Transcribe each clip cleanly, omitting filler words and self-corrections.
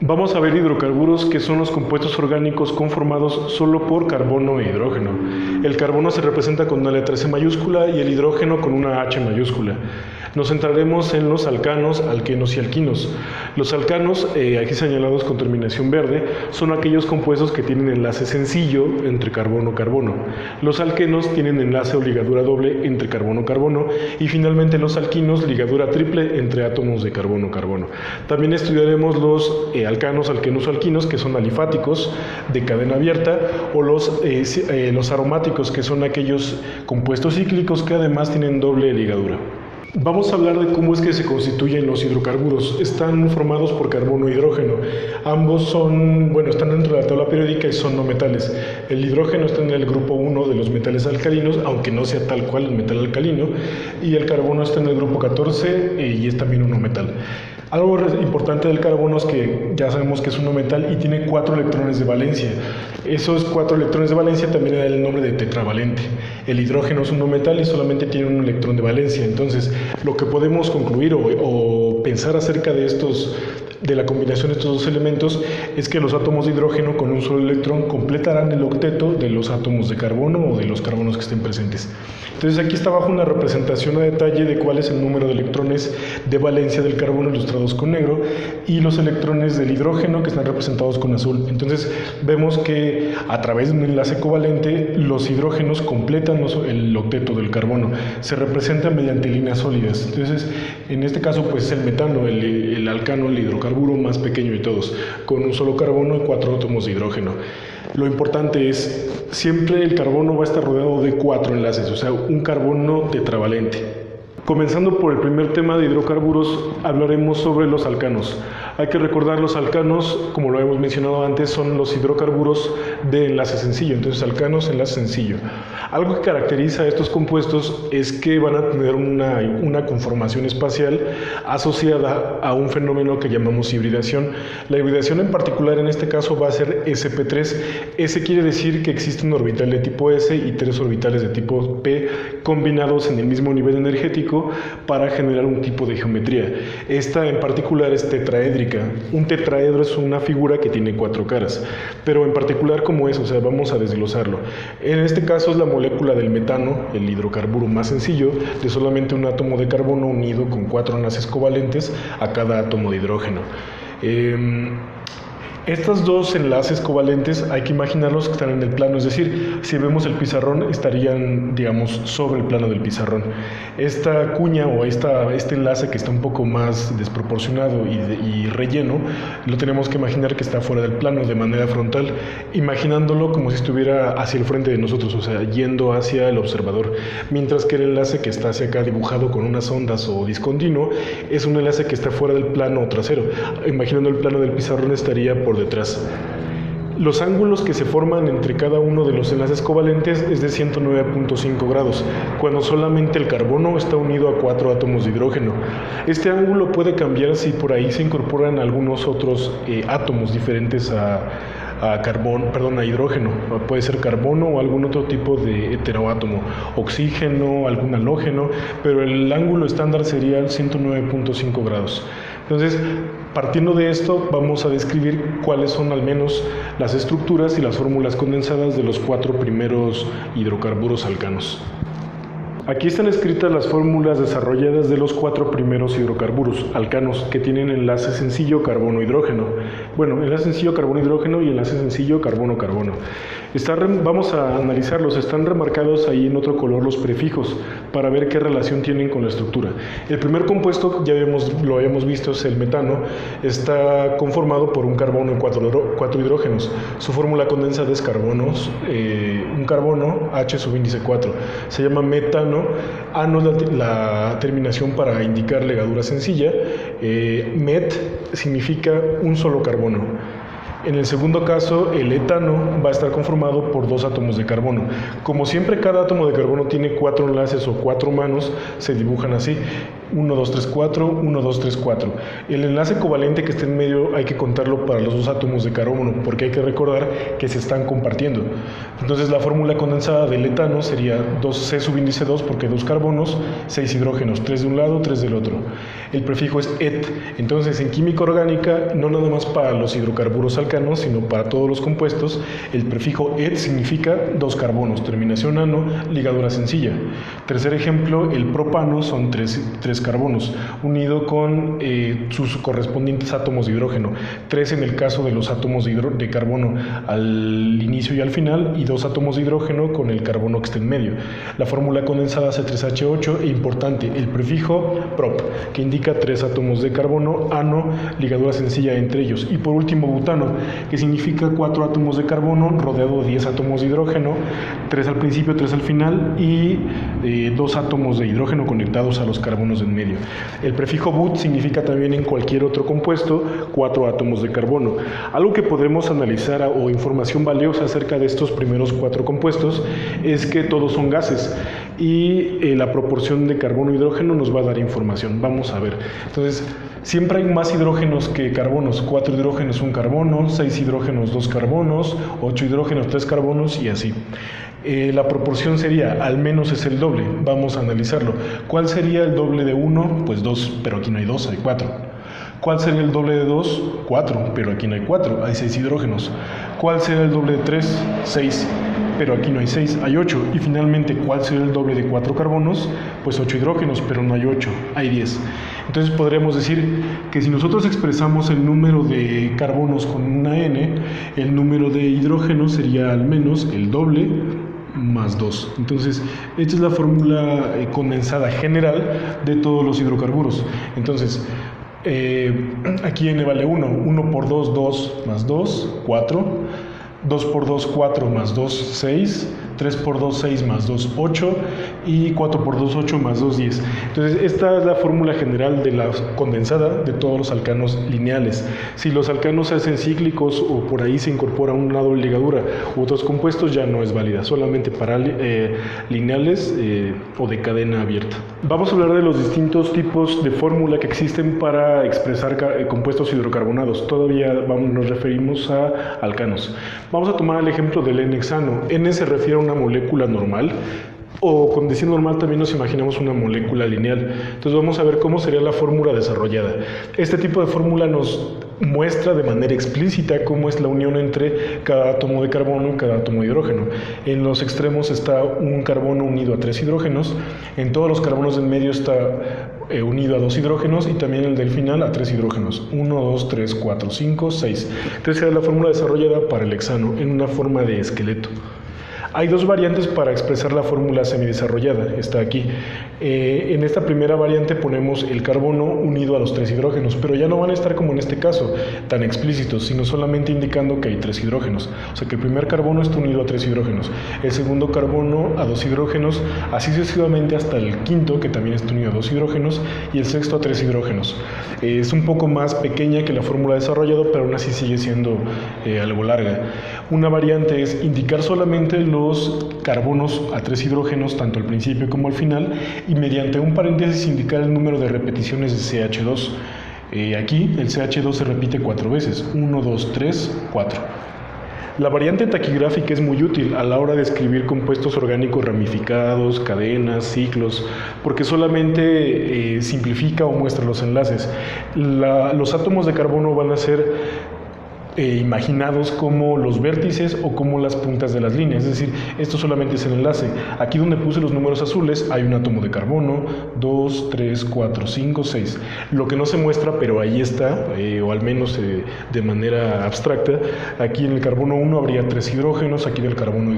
Vamos a ver hidrocarburos, que son los compuestos orgánicos conformados solo por carbono e hidrógeno. El carbono se representa con una letra C mayúscula y el hidrógeno con una H mayúscula. Nos centraremos en los alcanos, alquenos y alquinos. Los alcanos, aquí señalados con terminación verde, son aquellos compuestos que tienen enlace sencillo entre carbono-carbono. Los alquenos tienen enlace o ligadura doble entre carbono-carbono y finalmente los alquinos, ligadura triple entre átomos de carbono-carbono. También estudiaremos los alcanos, alquenos o alquinos, que son alifáticos de cadena abierta, o los aromáticos, que son aquellos compuestos cíclicos que además tienen doble ligadura. Vamos a hablar de cómo es que se constituyen los hidrocarburos. Están formados por carbono e hidrógeno. Ambos están dentro de la tabla periódica y son no metales. El hidrógeno está en el grupo 1 de los metales alcalinos, aunque no sea tal cual el metal alcalino, y el carbono está en el grupo 14 y es también un no metal. Algo importante del carbono es que ya sabemos que es un no metal y tiene 4 electrones de valencia. Esos 4 electrones de valencia también dan el nombre de tetravalente. El hidrógeno es un no metal y solamente tiene un electrón de valencia. Entonces, lo que podemos concluir o pensar acerca de la combinación de estos dos elementos es que los átomos de hidrógeno con un solo electrón completarán el octeto de los átomos de carbono o de los carbonos que estén presentes. Entonces aquí está abajo una representación a detalle de cuál es el número de electrones de valencia del carbono ilustrados con negro y los electrones del hidrógeno que están representados con azul. Entonces vemos que a través de un enlace covalente los hidrógenos completan el octeto del carbono. Se representan mediante líneas sólidas. Entonces en este caso pues es el metano, el alcano, el hidrocarburo más pequeño de todos, con un solo carbono y 4 átomos de hidrógeno. Lo importante es, siempre el carbono va a estar rodeado de 4 enlaces, o sea, un carbono tetravalente. Comenzando por el primer tema de hidrocarburos, hablaremos sobre los alcanos. Hay que recordar, los alcanos, como lo hemos mencionado antes, son los hidrocarburos de enlace sencillo. Entonces, alcanos, enlace sencillo. Algo que caracteriza a estos compuestos es que van a tener una conformación espacial asociada a un fenómeno que llamamos hibridación. La hibridación en particular en este caso va a ser sp3. S quiere decir que existe un orbital de tipo S y 3 orbitales de tipo P combinados en el mismo nivel energético para generar un tipo de geometría. Esta en particular es tetraédrica. Un tetraedro es una figura que tiene 4 caras, pero en particular como es, o sea, vamos a desglosarlo. En este caso es la molécula del metano, el hidrocarburo más sencillo, de solamente un átomo de carbono unido con 4 enlaces covalentes a cada átomo de hidrógeno. Estos dos enlaces covalentes hay que imaginarlos que están en el plano, es decir, si vemos el pizarrón estarían, digamos, sobre el plano del pizarrón. Esta cuña o este enlace que está un poco más desproporcionado y relleno, lo tenemos que imaginar que está fuera del plano de manera frontal, imaginándolo como si estuviera hacia el frente de nosotros, o sea, yendo hacia el observador, mientras que el enlace que está hacia acá dibujado con unas ondas o discontinuo es un enlace que está fuera del plano trasero. Imaginando el plano del pizarrón estaría por detrás. Los ángulos que se forman entre cada uno de los enlaces covalentes es de 109.5 grados, cuando solamente el carbono está unido a 4 átomos de hidrógeno. Este ángulo puede cambiar si por ahí se incorporan algunos otros átomos diferentes a hidrógeno. Puede ser carbono o algún otro tipo de heteroátomo, oxígeno, algún halógeno, pero el ángulo estándar sería 109.5 grados. Entonces, partiendo de esto, vamos a describir cuáles son al menos las estructuras y las fórmulas condensadas de los 4 primeros hidrocarburos alcanos. Aquí están escritas las fórmulas desarrolladas de los 4 primeros hidrocarburos alcanos que tienen enlace sencillo carbono-hidrógeno. Bueno, enlace sencillo carbono-hidrógeno y enlace sencillo carbono-carbono. Vamos a analizarlos, están remarcados ahí en otro color los prefijos para ver qué relación tienen con la estructura. El primer compuesto, lo habíamos visto, es el metano. Está conformado por un carbono y 4 hidrógenos. Su fórmula condensada es un carbono, H subíndice 4. Se llama metano. Ano es la terminación para indicar ligadura sencilla. Met significa un solo carbono. En el segundo caso, el etano va a estar conformado por 2 átomos de carbono. Como siempre, cada átomo de carbono tiene 4 enlaces o 4 manos, se dibujan así. 1, 2, 3, 4, 1, 2, 3, 4. El enlace covalente que está en medio hay que contarlo para los dos átomos de carbono, porque hay que recordar que se están compartiendo. Entonces la fórmula condensada del etano sería 2C subíndice 2, porque 2 carbonos, 6 hidrógenos, 3 de un lado, 3 del otro. El prefijo es et. Entonces en química orgánica, no nada más para los hidrocarburos alcanos, sino para todos los compuestos, el prefijo et significa 2 carbonos, terminación ano, ligadura sencilla. Tercer ejemplo, el propano son 3 carbonos, unido con sus correspondientes átomos de hidrógeno. 3 en el caso de los átomos de carbono al inicio y al final, y 2 átomos de hidrógeno con el carbono que está en medio. La fórmula condensada C3H8, e importante, el prefijo prop, que indica 3 átomos de carbono, ano, ligadura sencilla entre ellos. Y por último, butano, que significa 4 átomos de carbono rodeado de 10 átomos de hidrógeno, 3 al principio, 3 al final, y 2 átomos de hidrógeno conectados a los carbonos en medio. El prefijo but significa también en cualquier otro compuesto 4 átomos de carbono. Algo que podremos analizar o información valiosa acerca de estos primeros 4 compuestos es que todos son gases y la proporción de carbono e hidrógeno nos va a dar información. Vamos a ver. Entonces, siempre hay más hidrógenos que carbonos. 4 hidrógenos, 1 carbono, 6 hidrógenos, 2 carbonos, 8 hidrógenos, 3 carbonos y así. La proporción sería, al menos es el doble. Vamos a analizarlo. ¿Cuál sería el doble de 1? Pues 2, pero aquí no hay 2, hay 4. ¿Cuál sería el doble de 2? 4, pero aquí no hay 4, hay 6 hidrógenos. ¿Cuál sería el doble de 3? 6, pero aquí no hay 6, hay 8. Y finalmente, ¿cuál sería el doble de 4 carbonos? Pues 8 hidrógenos, pero no hay 8, hay 10. Entonces podremos decir que si nosotros expresamos el número de carbonos con una n, el número de hidrógenos sería al menos el doble más 2. Entonces, esta es la fórmula condensada general de todos los hidrocarburos. Entonces, aquí n vale 1. 1 por 2, 2 más 2, 4. 2 por 2, 4 más 2, 6. 3 por 2, 6 más 2, 8. Y 4 por 2, 8 más 2, 10. Entonces, esta es la fórmula general de la condensada de todos los alcanos lineales. Si los alcanos se hacen cíclicos o por ahí se incorpora una doble ligadura u otros compuestos, ya no es válida, solamente para lineales o de cadena abierta. Vamos a hablar de los distintos tipos de fórmula que existen para expresar compuestos hidrocarbonados. Todavía nos referimos a alcanos. Vamos a tomar el ejemplo del N-hexano. N se refiere a una molécula normal, o con decir normal también nos imaginamos una molécula lineal. Entonces vamos a ver cómo sería la fórmula desarrollada. Este tipo de fórmula nos muestra de manera explícita cómo es la unión entre cada átomo de carbono y cada átomo de hidrógeno. En los extremos está un carbono unido a 3 hidrógenos, en todos los carbonos del medio está unido a 2 hidrógenos y también el del final a 3 hidrógenos. 1, 2, 3, 4, 5, 6. Entonces será la fórmula desarrollada para el hexano en una forma de esqueleto. Hay 2 variantes para expresar la fórmula semidesarrollada, está aquí. En esta primera variante ponemos el carbono unido a los 3 hidrógenos, pero ya no van a estar como en este caso, tan explícitos, sino solamente indicando que hay 3 hidrógenos. O sea que el primer carbono está unido a 3 hidrógenos, el segundo carbono a 2 hidrógenos, así sucesivamente hasta el quinto, que también está unido a 2 hidrógenos, y el sexto a 3 hidrógenos. Es un poco más pequeña que la fórmula desarrollada, pero aún así sigue siendo algo larga. Una variante es indicar solamente los carbonos a 3 hidrógenos, tanto al principio como al final, y mediante un paréntesis indicar el número de repeticiones de CH2. Aquí el CH2 se repite 4 veces, 1, 2, 3, 4. La variante taquigráfica es muy útil a la hora de escribir compuestos orgánicos ramificados, cadenas, ciclos, porque solamente simplifica o muestra los enlaces. Los átomos de carbono van a ser imaginados como los vértices o como las puntas de las líneas, es decir, esto solamente es el enlace. Aquí donde puse los números azules hay un átomo de carbono, 2, 3, 4, 5, 6. Lo que no se muestra, pero ahí está, o al menos de manera abstracta, aquí en el carbono 1 habría 3 hidrógenos, aquí del carbono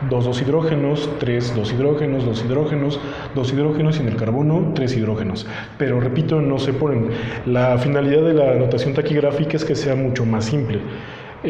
2 hidrógenos, 3, 2 hidrógenos, 2 hidrógenos, 2 hidrógenos y en el carbono 3 hidrógenos. Pero repito, no se ponen. La finalidad de la notación taquigráfica es que sea mucho más simple.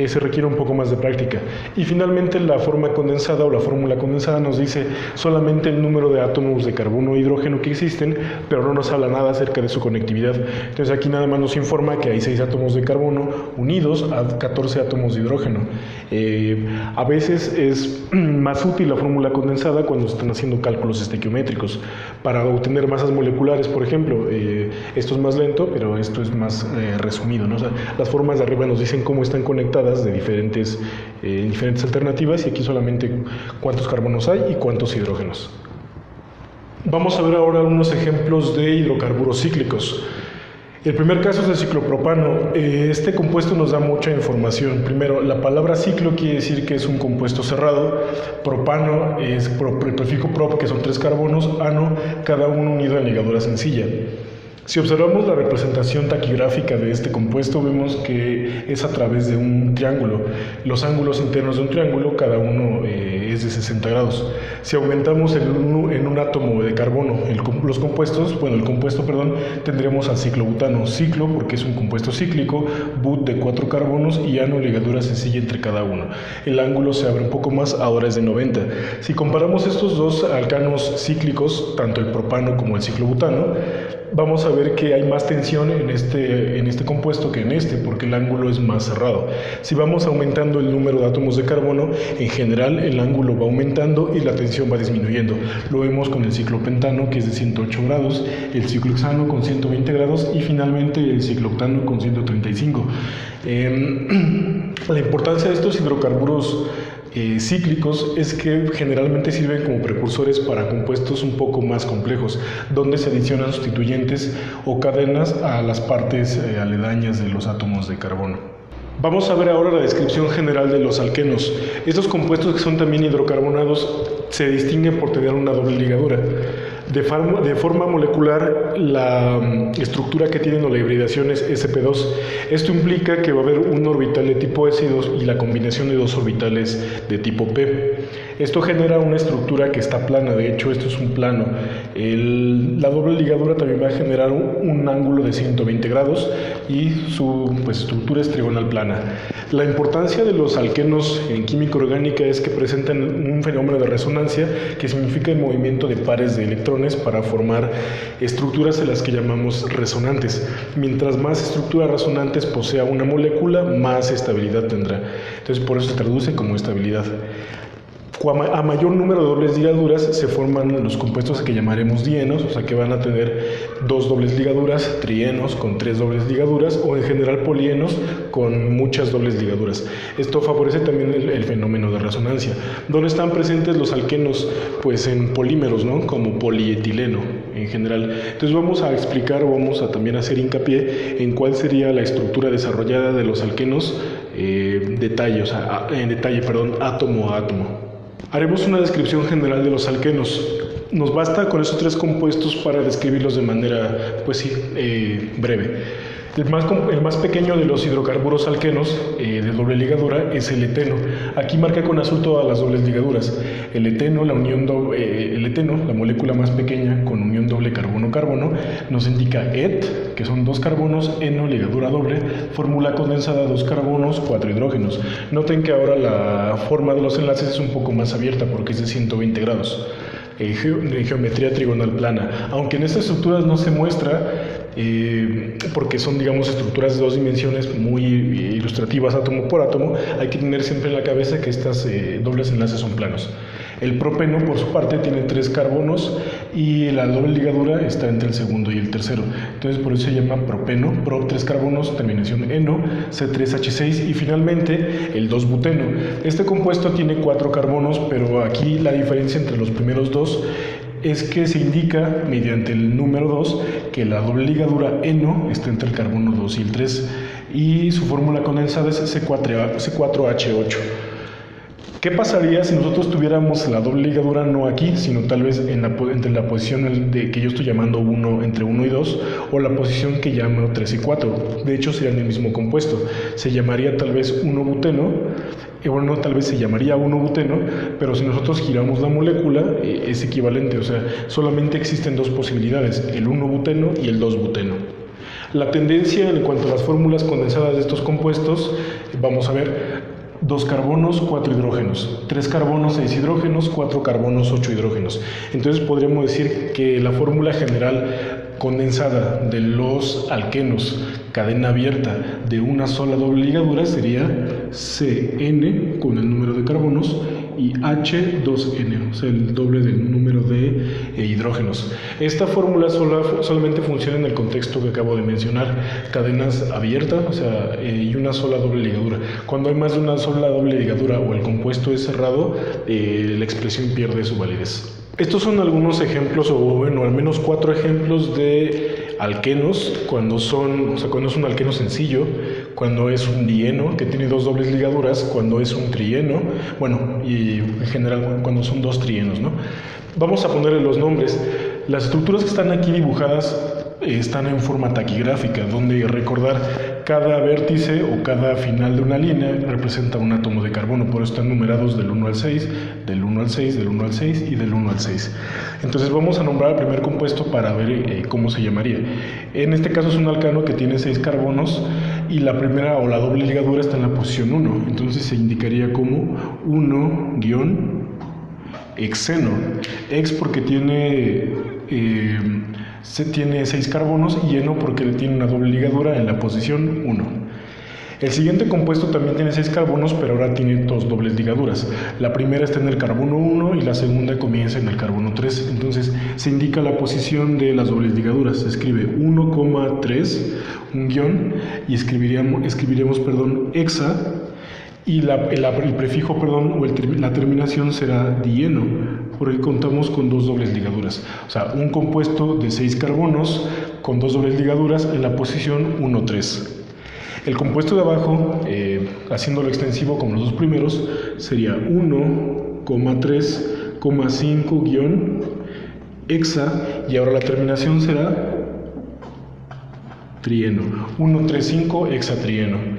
se requiere un poco más de práctica. Y finalmente la forma condensada o la fórmula condensada nos dice solamente el número de átomos de carbono e hidrógeno que existen, pero no nos habla nada acerca de su conectividad. Entonces aquí nada más nos informa que hay 6 átomos de carbono unidos a 14 átomos de hidrógeno. A veces es más útil la fórmula condensada cuando están haciendo cálculos estequiométricos para obtener masas moleculares, por ejemplo. Esto es más lento, pero esto es más resumido, ¿no? O sea, las formas de arriba nos dicen cómo están conectadas de diferentes alternativas, y aquí solamente cuántos carbonos hay y cuántos hidrógenos. Vamos a ver ahora unos ejemplos de hidrocarburos cíclicos. El primer caso es el ciclopropano. Este compuesto nos da mucha información. Primero, la palabra ciclo quiere decir que es un compuesto cerrado. Propano es el prefijo prop, que son 3 carbonos, ano, cada uno unido en ligadura sencilla. Si observamos la representación taquigráfica de este compuesto, vemos que es a través de un triángulo. Los ángulos internos de un triángulo, cada uno es de 60 grados. Si aumentamos en un átomo de carbono el compuesto, tendremos al ciclobutano. Ciclo porque es un compuesto cíclico, but de 4 carbonos y ano, ligadura sencilla entre cada uno. El ángulo se abre un poco más, ahora es de 90. Si comparamos estos dos alcanos cíclicos, tanto el propano como el ciclobutano, vamos a ver que hay más tensión en este compuesto que en este, porque el ángulo es más cerrado. Si vamos aumentando el número de átomos de carbono, en general el ángulo va aumentando y la tensión va disminuyendo. Lo vemos con el ciclopentano, que es de 108 grados, el ciclohexano con 120 grados y finalmente el ciclooctano con 135. La importancia de estos hidrocarburos cíclicos es que generalmente sirven como precursores para compuestos un poco más complejos, donde se adicionan sustituyentes o cadenas a las partes aledañas de los átomos de carbono. Vamos a ver ahora la descripción general de los alquenos. Estos compuestos, que son también hidrocarbonados, se distinguen por tener una doble ligadura. De forma molecular, la estructura que tienen o la hibridación es sp2. Esto implica que va a haber un orbital de tipo s y la combinación de 2 orbitales de tipo p. Esto genera una estructura que está plana. De hecho, esto es un plano. La doble ligadura también va a generar un ángulo de 120 grados y su estructura es trigonal plana. La importancia de los alquenos en química orgánica es que presentan un fenómeno de resonancia, que significa el movimiento de pares de electrones para formar estructuras en las que llamamos resonantes. Mientras más estructuras resonantes posea una molécula, más estabilidad tendrá. Entonces, por eso se traduce como estabilidad. A mayor número de dobles ligaduras se forman los compuestos que llamaremos dienos, o sea que van a tener 2 dobles ligaduras, trienos con 3 dobles ligaduras, o en general polienos con muchas dobles ligaduras. Esto favorece también el fenómeno de resonancia. ¿Dónde están presentes los alquenos? Pues en polímeros, ¿no? Como polietileno en general. Entonces vamos a explicar, vamos a también hacer hincapié en cuál sería la estructura desarrollada de los alquenos átomo a átomo. Haremos una descripción general de los alquenos. Nos basta con esos 3 compuestos para describirlos de manera, breve. El más pequeño de los hidrocarburos alquenos de doble ligadura es el eteno. Aquí marca con azul todas las dobles ligaduras. El eteno, la molécula más pequeña con unión doble carbono-carbono, nos indica et, que son 2 carbonos, eno, ligadura doble, fórmula condensada, 2 carbonos, 4 hidrógenos. Noten que ahora la forma de los enlaces es un poco más abierta porque es de 120 grados. Geometría trigonal plana, aunque en estas estructuras no se muestra porque son, digamos, estructuras de 2 dimensiones muy ilustrativas átomo por átomo. Hay que tener siempre en la cabeza que estas dobles enlaces son planos. El propeno, por su parte, tiene 3 carbonos y la doble ligadura está entre el segundo y el tercero. Entonces, por eso se llama propeno, prop 3 carbonos, terminación eno, C3H6 y finalmente el 2-buteno. Este compuesto tiene 4 carbonos, pero aquí la diferencia entre los primeros 2 es que se indica mediante el número 2 que la doble ligadura eno está entre el carbono 2 y el 3 y su fórmula condensada es C4H8. ¿Qué pasaría si nosotros tuviéramos la doble ligadura no aquí, sino tal vez entre la posición que yo estoy llamando 1 entre 1 y 2 o la posición que llamo 3 y 4? De hecho serían el mismo compuesto. Se llamaría tal vez 1-buteno, tal vez se llamaría 1-buteno, pero si nosotros giramos la molécula es equivalente, o sea, solamente existen 2 posibilidades, el 1-buteno y el 2-buteno. La tendencia en cuanto a las fórmulas condensadas de estos compuestos, vamos a ver 2 carbonos, 4 hidrógenos, 3 carbonos, 6 hidrógenos, 4 carbonos, 8 hidrógenos. Entonces podríamos decir que la fórmula general condensada de los alquenos cadena abierta de una sola doble ligadura sería CN con el número de carbonos y H2N, o sea, el doble del número de hidrógenos. Esta fórmula solamente funciona en el contexto que acabo de mencionar, cadenas abiertas, o sea, y una sola doble ligadura. Cuando hay más de una sola doble ligadura o el compuesto es cerrado, la expresión pierde su validez. Estos son algunos ejemplos, o bueno, al menos 4 ejemplos de alquenos, cuando es un alqueno sencillo, cuando es un dieno que tiene 2 dobles ligaduras, cuando es un trieno, bueno, y en general cuando son 2 trienos, ¿no? Vamos a ponerle los nombres. Las estructuras que están aquí dibujadas están en forma taquigráfica, donde recordar cada vértice o cada final de una línea representa un átomo de carbono, por eso están numerados del 1 al 6, del 1 al 6, del 1 al 6 y del 1 al 6. Entonces vamos a nombrar el primer compuesto para ver cómo se llamaría. En este caso es un alcano que tiene 6 carbonos y la primera o la doble ligadura está en la posición 1, entonces se indicaría como 1-hexeno. Hex porque tiene 6 carbonos y eno porque tiene una doble ligadura en la posición 1. El siguiente compuesto también tiene 6 carbonos, pero ahora tiene 2 dobles ligaduras. La primera está en el carbono 1 y la segunda comienza en el carbono 3. Entonces se indica la posición de las dobles ligaduras. Se escribe 1,3, un guión, y escribiremos hexa, y el prefijo, o la terminación será dieno, porque contamos con 2 dobles ligaduras. O sea, un compuesto de 6 carbonos con 2 dobles ligaduras en la posición 1,3. El compuesto de abajo, haciéndolo extensivo como los dos primeros, sería 1,3,5 hexa, y ahora la terminación será trieno, 1,3,5 hexatrieno.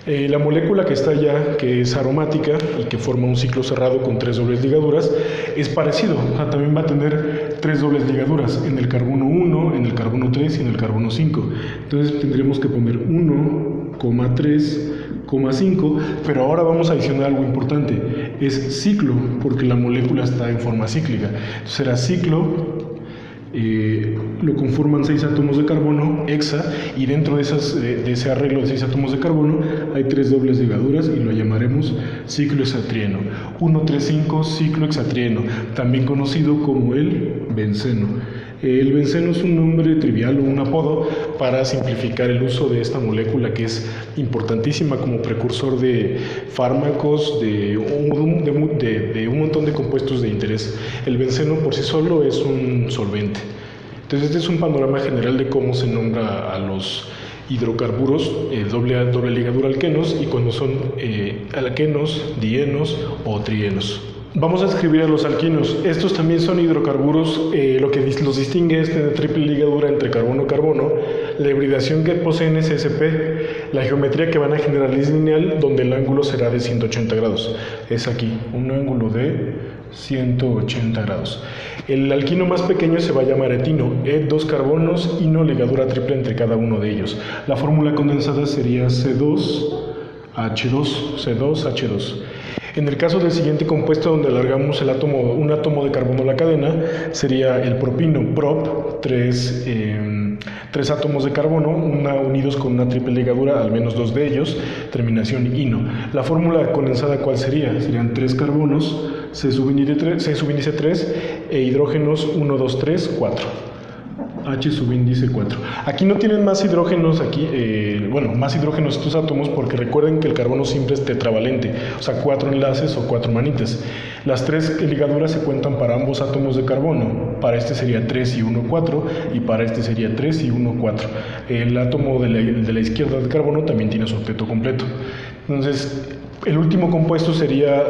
La molécula que está allá, que es aromática y que forma un ciclo cerrado con 3 dobles ligaduras, es parecido, o sea, también va a tener 3 dobles ligaduras en el carbono 1, en el carbono 3 y en el carbono 5. Entonces tendremos que poner 1,3,5, pero ahora vamos a adicionar algo importante, es ciclo, porque la molécula está en forma cíclica. Entonces será ciclo, lo conforman 6 átomos de carbono, hexa, y dentro de ese arreglo de 6 átomos de carbono hay 3 dobles ligaduras y lo llamaremos ciclo hexatrieno. 1,3,5 ciclo hexatrieno, también conocido como el benceno. El benceno es un nombre trivial o un apodo para simplificar el uso de esta molécula que es importantísima como precursor de fármacos, de un montón de compuestos de interés. El benceno por sí solo es un solvente. Entonces este es un panorama general de cómo se nombra a los hidrocarburos, doble ligadura alquenos, y cuando son alquenos, dienos o trienos. Vamos a escribir a los alquinos. Estos también son hidrocarburos. Lo que los distingue es tener triple ligadura entre carbono-carbono, la hibridación que poseen es sp, la geometría que van a generar es lineal, donde el ángulo será de 180 grados. Es aquí, un ángulo de 180 grados. El alquino más pequeño se va a llamar etino, 2 carbonos, ino, ligadura triple entre cada uno de ellos. La fórmula condensada sería C2H2. En el caso del siguiente compuesto donde alargamos un átomo de carbono a la cadena, sería el propino, prop, 3 átomos de carbono, unidos con una triple ligadura, al menos 2 de ellos, terminación ino. La fórmula condensada, ¿cuál sería? Serían 3 carbonos, C subíndice 3, e hidrógenos 1, 2, 3, 4. H subíndice 4. Aquí no tienen más hidrógenos, más hidrógenos estos átomos, porque recuerden que el carbono siempre es tetravalente, o sea, 4 enlaces o 4 manitas. Las 3 ligaduras se cuentan para ambos átomos de carbono. Para este sería 3 y 1, 4, y para este sería 3 y 1, 4. El átomo de la izquierda del carbono también tiene su octeto completo. Entonces, el último compuesto sería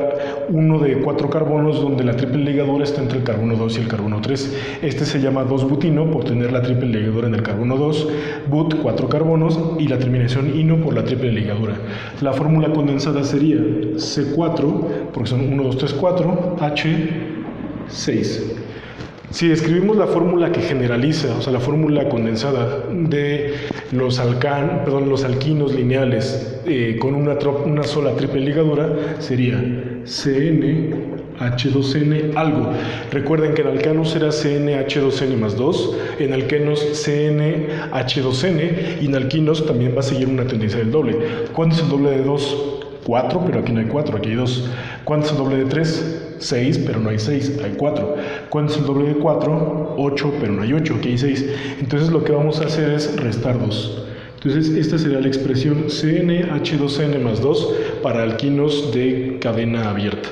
uno de 4 carbonos, donde la triple ligadura está entre el carbono 2 y el carbono 3. Este se llama 2-butino por tener la triple ligadura en el carbono 2, but 4 carbonos y la terminación ino por la triple ligadura. La fórmula condensada sería C4, porque son 1, 2, 3, 4, H6. Si escribimos la fórmula que generaliza, o sea, la fórmula condensada de los alquinos lineales con una sola triple ligadura, sería CnH2n algo. Recuerden que en alcanos era CnH2n más 2, en alquenos CnH2n, y en alquinos también va a seguir una tendencia del doble. ¿Cuánto es el doble de 2? 4, pero aquí no hay 4, aquí hay 2. ¿Cuánto es el doble de 3? 6, pero no hay 6, hay 4. ¿Cuánto es el doble de 4? 8, pero no hay 8, aquí hay 6. Entonces lo que vamos a hacer es restar 2. Entonces esta sería la expresión CnH2n más 2 para alquinos de cadena abierta.